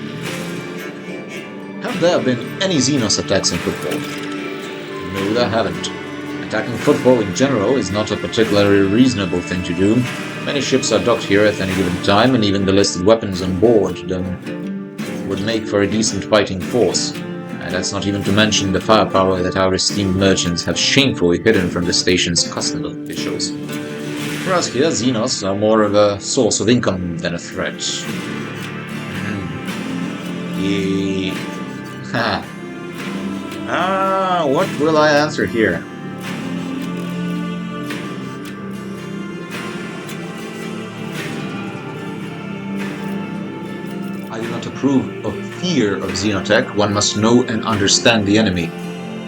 Have there been any Xenos attacks in Footfall? No, there haven't. Attacking Footfall in general is not a particularly reasonable thing to do. Many ships are docked here at any given time, and even the listed weapons on board them would make for a decent fighting force. And that's not even to mention the firepower that our esteemed merchants have shamefully hidden from the station's custom officials. For us here, Xenos are more of a source of income than a threat. What will I answer here? I do not approve of fear of Xenotech. One must know and understand the enemy.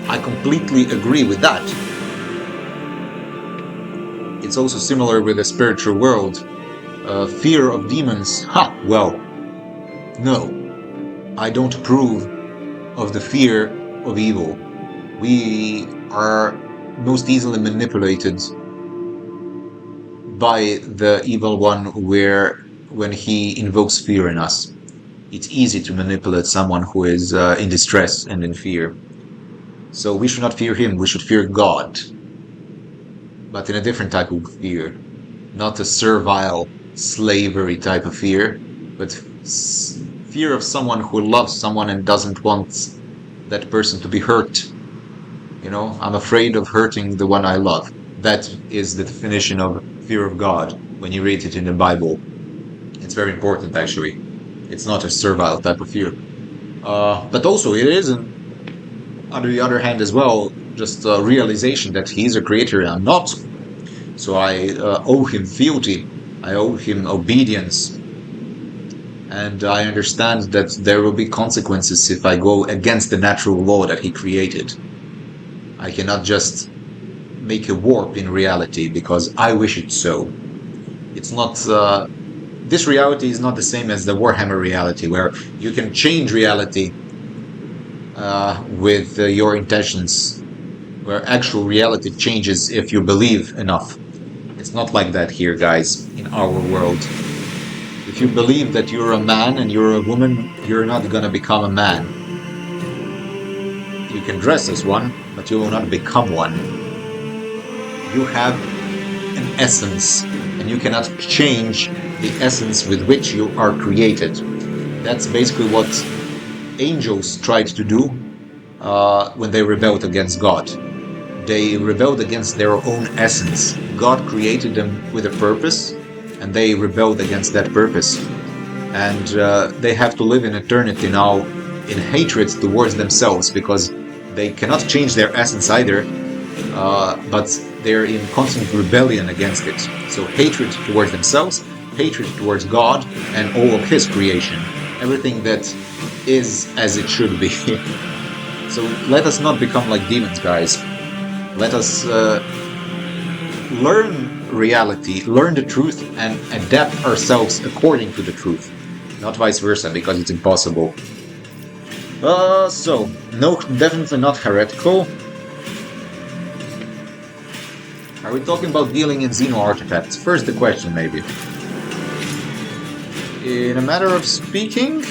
I completely agree with that. It's also similar with the spiritual world. Fear of demons. Well, no. I don't approve of the fear of evil. We are most easily manipulated by the evil one when he invokes fear in us. It's easy to manipulate someone who is in distress and in fear. So we should not fear him, we should fear God. But in a different type of fear. Not a servile slavery type of fear, but fear of someone who loves someone and doesn't want that person to be hurt. You know, I'm afraid of hurting the one I love. That is the definition of fear of God when you read it in the Bible. It's very important, actually. It's not a servile type of fear. But also it is, on the other hand as well, just a realization that he's a creator and I'm not. So I owe him fealty. I owe him obedience. And I understand that there will be consequences if I go against the natural law that he created. I cannot just make a warp in reality because I wish it so. It's not... this reality is not the same as the Warhammer reality, where you can change reality with your intentions, where actual reality changes if you believe enough. It's not like that here, guys, in our world. If you believe that you're a man and you're a woman, you're not gonna become a man. You can dress as one, but you will not become one. You have an essence, and you cannot change the essence with which you are created. That's basically what angels tried to do when they rebelled against God. They rebelled against their own essence. God created them with a purpose, and they rebelled against that purpose. And they have to live in eternity now in hatred towards themselves, because they cannot change their essence either, but they're in constant rebellion against it. So hatred towards themselves, hatred towards God, and all of His creation. Everything that is as it should be. So let us not become like demons, guys. Let us learn reality, learn the truth, and adapt ourselves according to the truth. Not vice versa, because it's impossible. So, no, definitely not heretical. Are we talking about dealing in Xeno artifacts? First the question, maybe. In a matter of speaking,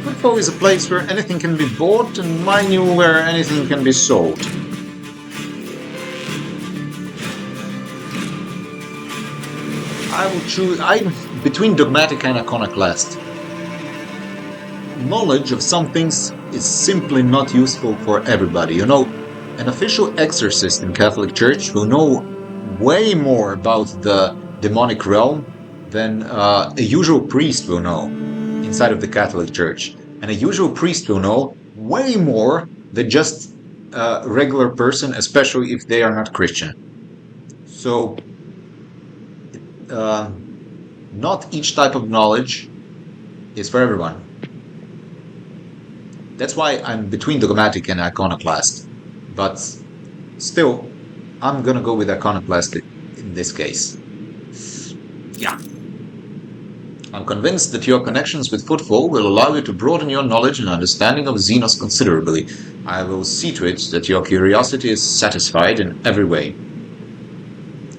Footfall is a place where anything can be bought, and mind you, where anything can be sold. I will choose between dogmatic and iconoclast. Knowledge of some things is simply not useful for everybody. You know, an official exorcist in Catholic Church will know way more about the demonic realm than a usual priest will know inside of the Catholic Church. And a usual priest will know way more than just a regular person, especially if they are not Christian. So, not each type of knowledge is for everyone. That's why I'm between dogmatic and iconoclast. But still, I'm gonna go with iconoclast in this case. Yeah. I'm convinced that your connections with Footfall will allow you to broaden your knowledge and understanding of Xenos considerably. I will see to it that your curiosity is satisfied in every way.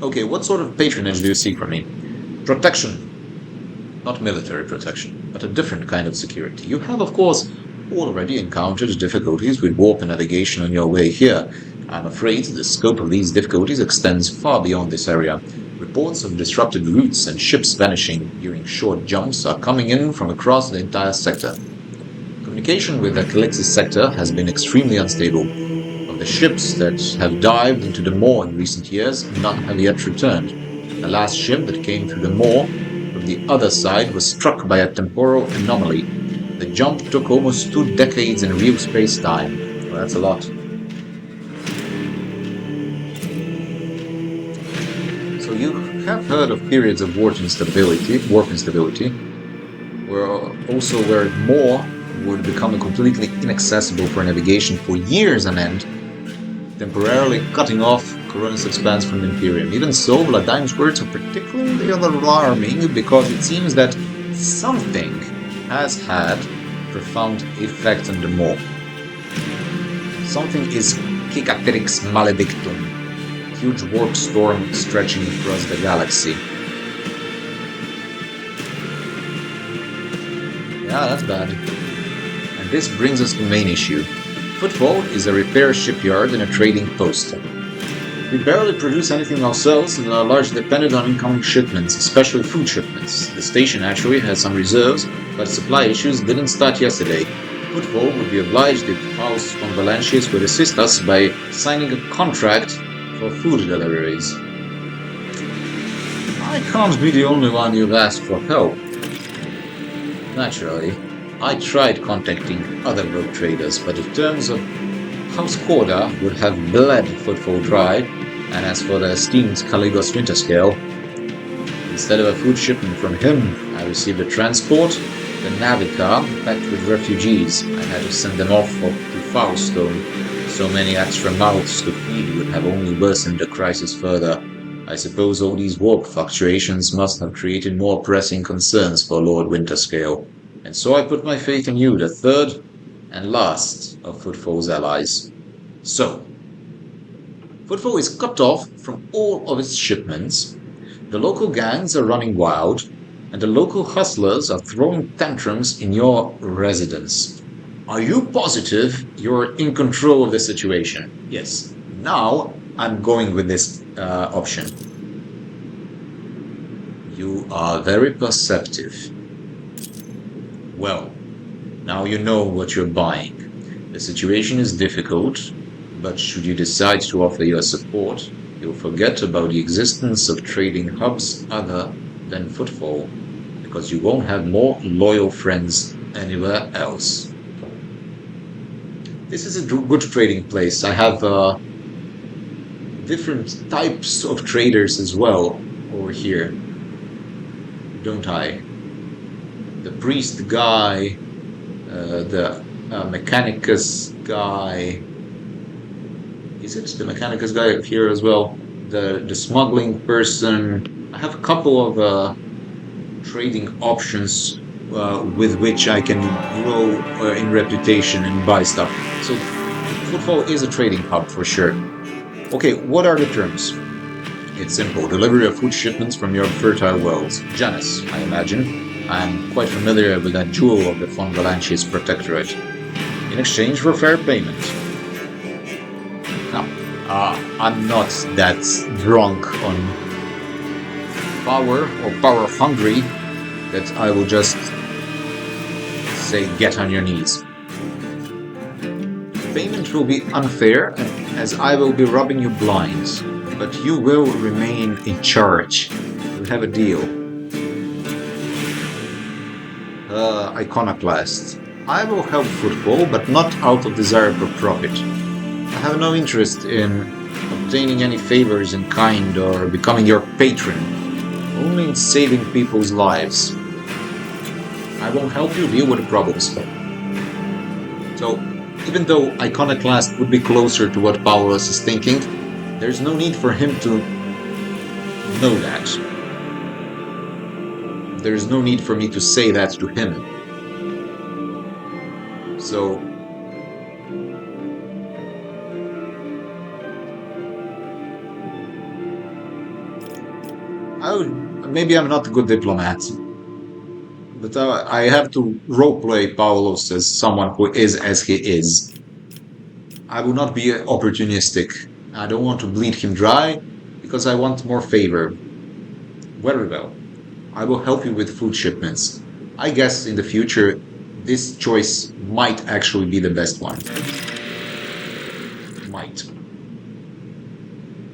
Okay, what sort of patronage do you seek from me? Protection. Not military protection, but a different kind of security. You have, of course, already encountered difficulties with warp and navigation on your way here. I'm afraid the scope of these difficulties extends far beyond this area. Reports of disrupted routes and ships vanishing during short jumps are coming in from across the entire sector. Communication with the Calixis sector has been extremely unstable. Of the ships that have dived into the Maw in recent years, none have yet returned. The last ship that came through the Maw from the other side was struck by a temporal anomaly. The jump took almost 2 decades in real space-time. Well, that's a lot. So you have heard of periods of warp instability, where Maw would become completely inaccessible for navigation for years on end, temporarily cutting off Coronis expanse from the Imperium. Even so, Vladaym's words are particularly alarming because it seems that something has had profound effect on the Maw. Something is Cicatrix Maledictum, a huge warp storm stretching across the galaxy. Yeah, that's bad. And this brings us to the main issue. Footfall is a repair shipyard and a trading post. We barely produce anything ourselves and are largely dependent on incoming shipments, especially food shipments. The station actually has some reserves, but supply issues didn't start yesterday. Footfall would be obliged if Faust von Valancius would assist us by signing a contract for food deliveries. I can't be the only one you've asked for help. Naturally, I tried contacting other rogue traders, but the terms of House Corda would have bled Footfall dry, and as for the esteemed Caligos Winterscale, instead of a food shipment from him, I received a transport, the Navica, packed with refugees. I had to send them off to Faustone. So many extra mouths to feed would have only worsened the crisis further. I suppose all these warp fluctuations must have created more pressing concerns for Lord Winterscale. And so I put my faith in you, the third and last of Footfall's allies. So, Footfall is cut off from all of its shipments, the local gangs are running wild, and the local hustlers are throwing tantrums in your residence. Are you positive you're in control of the situation? Yes. Now I'm going with this option. You are very perceptive. Well, now you know what you're buying. The situation is difficult, but should you decide to offer your support, you'll forget about the existence of trading hubs other than Footfall, because you won't have more loyal friends anywhere else. This is a good trading place. I have different types of traders as well over here, don't I? The priest guy, the mechanicus guy. Is it the mechanicus guy here as well? The smuggling person. I have a couple of trading options with which I can grow in reputation and buy stuff. So Footfall is a trading hub for sure. Okay, what are the terms? It's simple. Delivery of food shipments from your fertile worlds. Janus, I imagine. I'm quite familiar with that jewel of the von Valanche's protectorate. In exchange for fair payment. Now, I'm not that drunk on power or power hungry that I will just say get on your knees. Payment will be unfair as I will be robbing you blind, but you will remain in charge. We'll have a deal. Iconoclast. I will help Footfall, but not out of desire for profit. I have no interest in obtaining any favors in kind or becoming your patron, only in saving people's lives. I won't help you deal with the problems. So, even though Iconoclast would be closer to what Paulus is thinking, there's no need for him to know that. There's no need for me to say that to him. So, maybe I'm not a good diplomat, but I have to roleplay Paulus as someone who is as he is. I will not be opportunistic. I don't want to bleed him dry, because I want more favor. Very well. I will help you with food shipments. I guess in the future, this choice might actually be the best one. Might.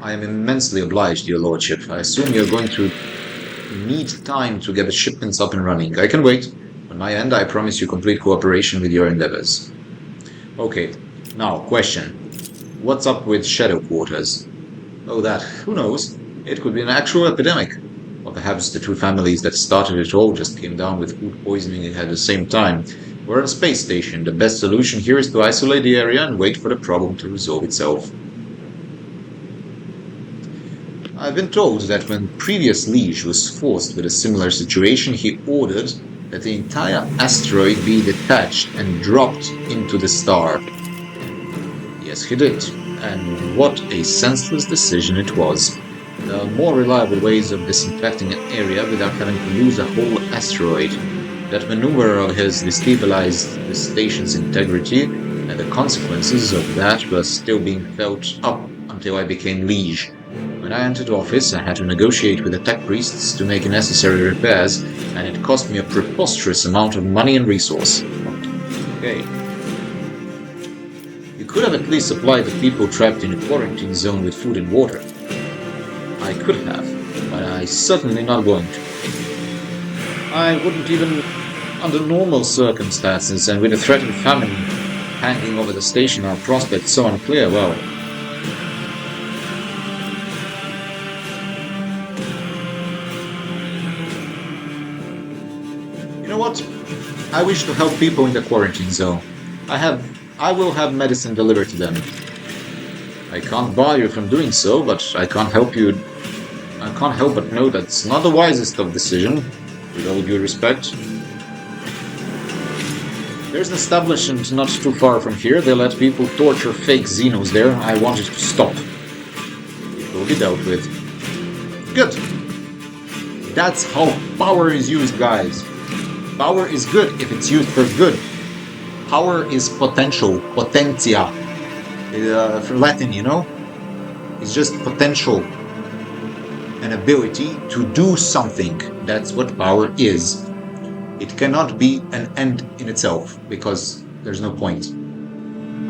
I am immensely obliged, your lordship. I assume you're going to need time to get the shipments up and running. I can wait. On my end, I promise you complete cooperation with your endeavors. Okay, now, question. What's up with Shadow Quarters? Oh, that. Who knows? It could be an actual epidemic. Or perhaps the two families that started it all just came down with food poisoning at the same time. We're on a space station. The best solution here is to isolate the area and wait for the problem to resolve itself. I've been told that when previous Liege was forced with a similar situation, he ordered that the entire asteroid be detached and dropped into the star. Yes, he did. And what a senseless decision it was. There are more reliable ways of disinfecting an area without having to lose a whole asteroid. That maneuver of his destabilized the station's integrity, and the consequences of that were still being felt up until I became Liege. When I entered office, I had to negotiate with the tech priests to make necessary repairs, and it cost me a preposterous amount of money and resource. Okay. You could have at least supplied the people trapped in a quarantine zone with food and water. I could have, but I'm certainly not going to. I wouldn't even, under normal circumstances, and with a threat of famine hanging over the station, our prospects so unclear, well... You know what? I wish to help people in the quarantine zone. I will have medicine delivered to them. I can't bar you from doing so, but I can't help but know that's not the wisest of decisions, with all due respect. There's an establishment not too far from here. They let people torture fake Xenos there. I want it to stop. It will be dealt with. Good. That's how power is used, guys. Power is good if it's used for good. Power is potential, potentia. From Latin, you know? It's just potential. An ability to do something. That's what power is. It cannot be an end in itself, because there's no point.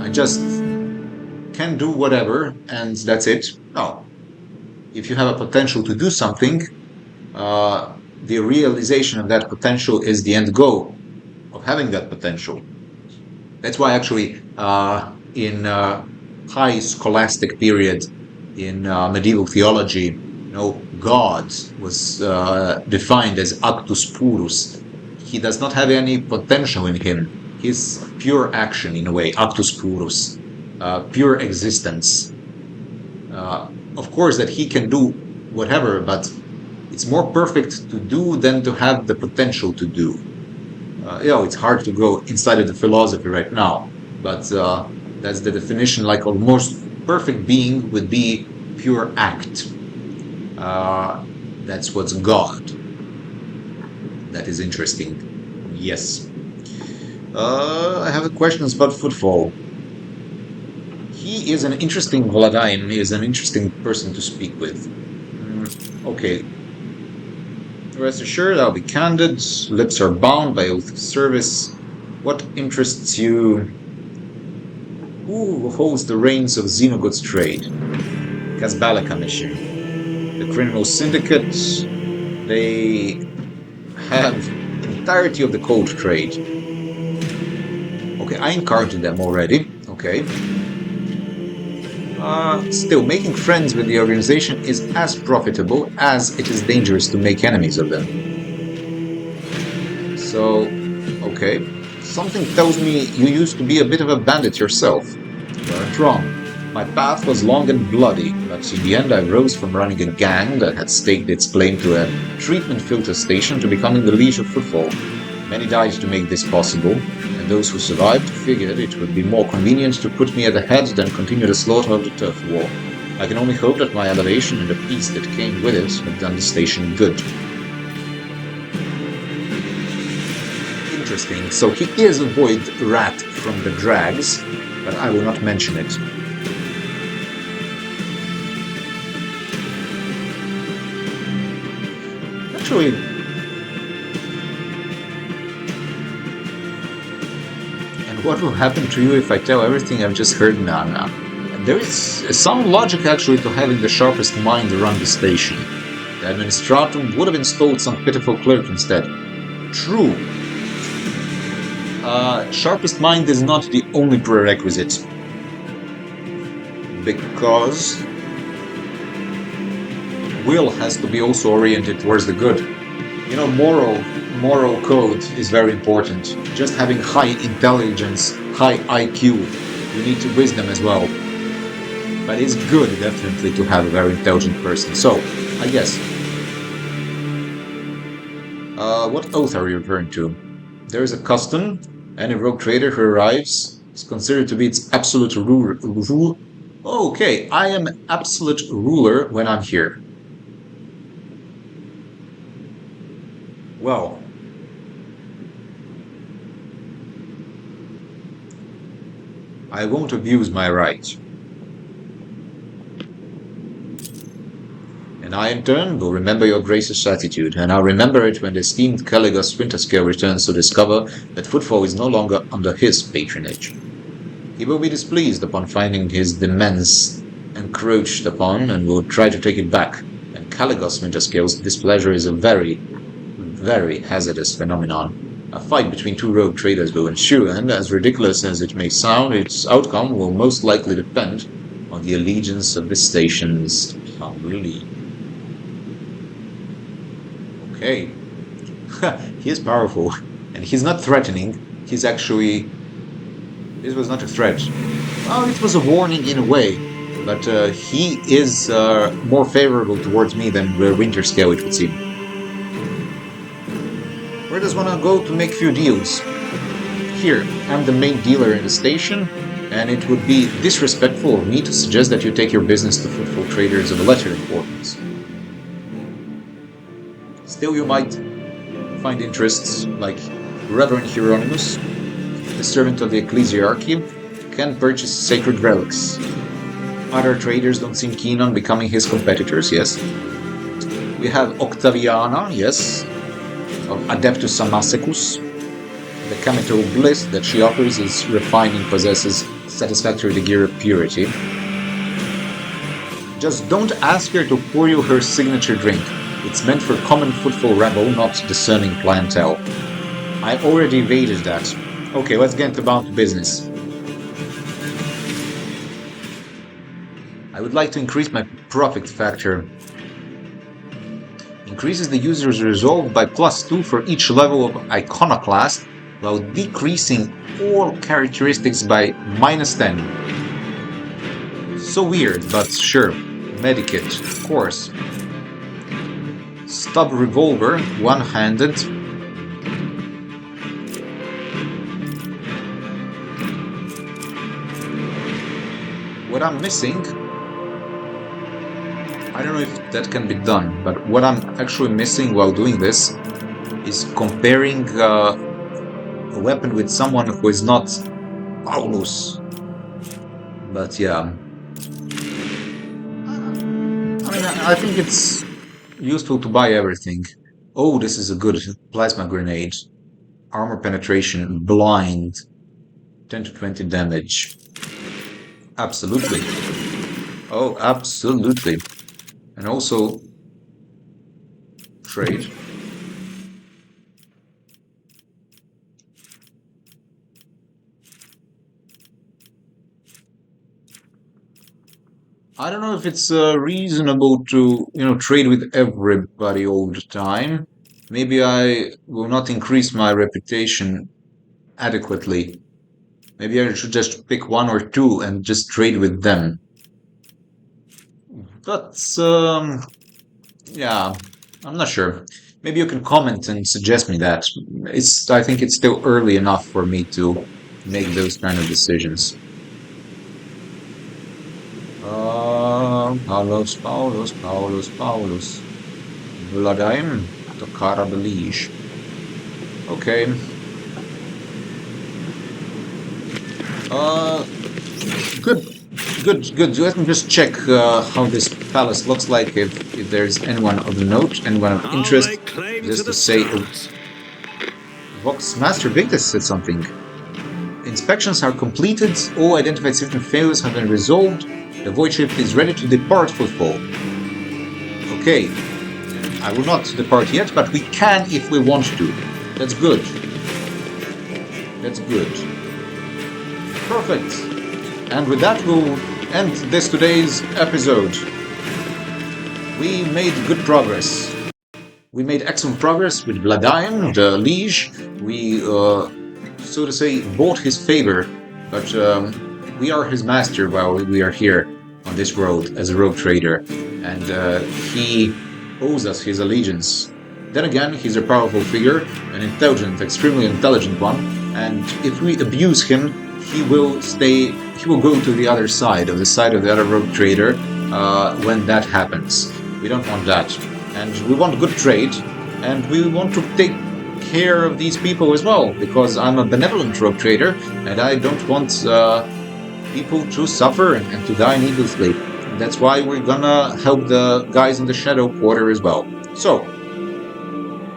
I just can do whatever, and that's it. No. If you have a potential to do something, the realization of that potential is the end goal of having that potential. That's why actually in high scholastic period in medieval theology, God was defined as actus purus. He does not have any potential in him. He's pure action in a way, actus purus, pure existence. Of course that he can do whatever, but it's more perfect to do than to have the potential to do. It's hard to go inside of the philosophy right now, but that's the definition. Like almost perfect being would be pure act. That's what's God. That is interesting. Yes. I have a question about Footfall. He is an interesting Vladaym. He is an interesting person to speak with. Okay. Rest assured, I'll be candid. Lips are bound by oath of service. What interests you? Who holds the reins of Xenogods trade? Kazbalika mission. The criminal syndicate. They have the entirety of the cold trade. Okay, I encountered them already. Okay. Still, making friends with the organization is as profitable as it is dangerous to make enemies of them. So, okay. Something tells me you used to be a bit of a bandit yourself. You aren't wrong. My path was long and bloody, but in the end I rose from running a gang that had staked its claim to a treatment filter station to becoming the Liege of Footfall. Many died to make this possible, and those who survived figured it would be more convenient to put me at the head than continue the slaughter of the turf war. I can only hope that my elevation and the peace that came with it have done the station good. Interesting. So he is a void rat from the drags, but I will not mention it. Actually, what will happen to you if I tell everything I've just heard? Nah. There is some logic actually to having the sharpest mind run the station. The administratum would have installed some pitiful clerk instead. True. Sharpest mind is not the only prerequisite. Because will has to be also oriented towards the good. Moral code is very important. Just having high intelligence, high IQ, you need to wisdom as well. But it's good, definitely, to have a very intelligent person. So, I guess. What oath are you referring to? There is a custom. Any rogue trader who arrives is considered to be its absolute rule. Okay, I am absolute ruler when I'm here. Well. I won't abuse my right. And I, in turn, will remember your gracious attitude, and I'll remember it when the esteemed Caligos Winterscale returns to discover that Footfall is no longer under his patronage. He will be displeased upon finding his demesne encroached upon, and will try to take it back, and Caligos Winterscale's displeasure is a very, very hazardous phenomenon. A fight between two rogue traders will ensue, and as ridiculous as it may sound, its outcome will most likely depend on the allegiance of the station's family. Okay. He is powerful, and he's not threatening. He's actually... This was not a threat. Well, it was a warning in a way, but he is more favorable towards me than Winterscale, it would seem. Where does one go to make few deals? here, I'm the main dealer in the station, and it would be disrespectful of me to suggest that you take your business to Footfall traders of a lesser importance. Still, you might find interests like Reverend Hieronymus, the servant of the ecclesiarchy, can purchase sacred relics. Other traders don't seem keen on becoming his competitors, yes. We have Octaviana, yes, of Adeptus Amasecus. The chemical bliss that she offers is refined and possesses satisfactory degree of purity. Just don't ask her to pour you her signature drink. It's meant for common Footfall rabble, not discerning clientele. I already evaded that. Okay, let's get about business. I would like to increase my profit factor. Increases the user's resolve by +2 for each level of Iconoclast, while decreasing all characteristics by -10. So weird, but sure. Medikit, of course. Stub revolver, one-handed. What I'm missing, I don't know if that can be done, but what I'm actually missing while doing this is comparing a weapon with someone who is not Paulus. But yeah, I mean, I think it's useful to buy everything. Oh, this is a good plasma grenade. Armor penetration, blind, 10 to 20 damage. Absolutely. Oh, absolutely. And also trade. I don't know if it's reasonable to, trade with everybody all the time. Maybe I will not increase my reputation adequately. Maybe I should just pick one or two and just trade with them. But, yeah, I'm not sure. Maybe you can comment and suggest me that. I think it's still early enough for me to make those kind of decisions. Paulus. Vladaym Tocara the Liege. Okay. Good. Let me just check how this palace looks like, if there's anyone of note, anyone of interest. Just to say, Vox Master Victus said something. Inspections are completed, all identified system failures have been resolved, the void ship is ready to depart Footfall. Okay, I will not depart yet, but we can if we want to. That's good. That's good. Perfect. And with that, we'll end today's episode. We made good progress. We made excellent progress with Vladaym, the Liege. We, so to say, bought his favor, but we are his master while we are here on this world as a rogue trader, and he owes us his allegiance. Then again, he's a powerful figure, an intelligent, extremely intelligent one, and if we abuse him, he will go to the other side, of the other rogue trader, when that happens. We don't want that. And we want good trade, and we want to take care of these people as well, because I'm a benevolent rogue trader, and I don't want people to suffer and to die needlessly. That's why we're gonna help the guys in the Shadow Quarter as well. So,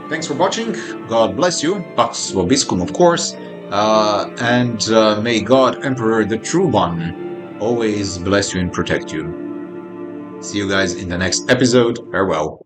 thanks for watching, God bless you, Pax Vobiscum of course, and may God, Emperor the True One, always bless you and protect you. See you guys in the next episode. Farewell.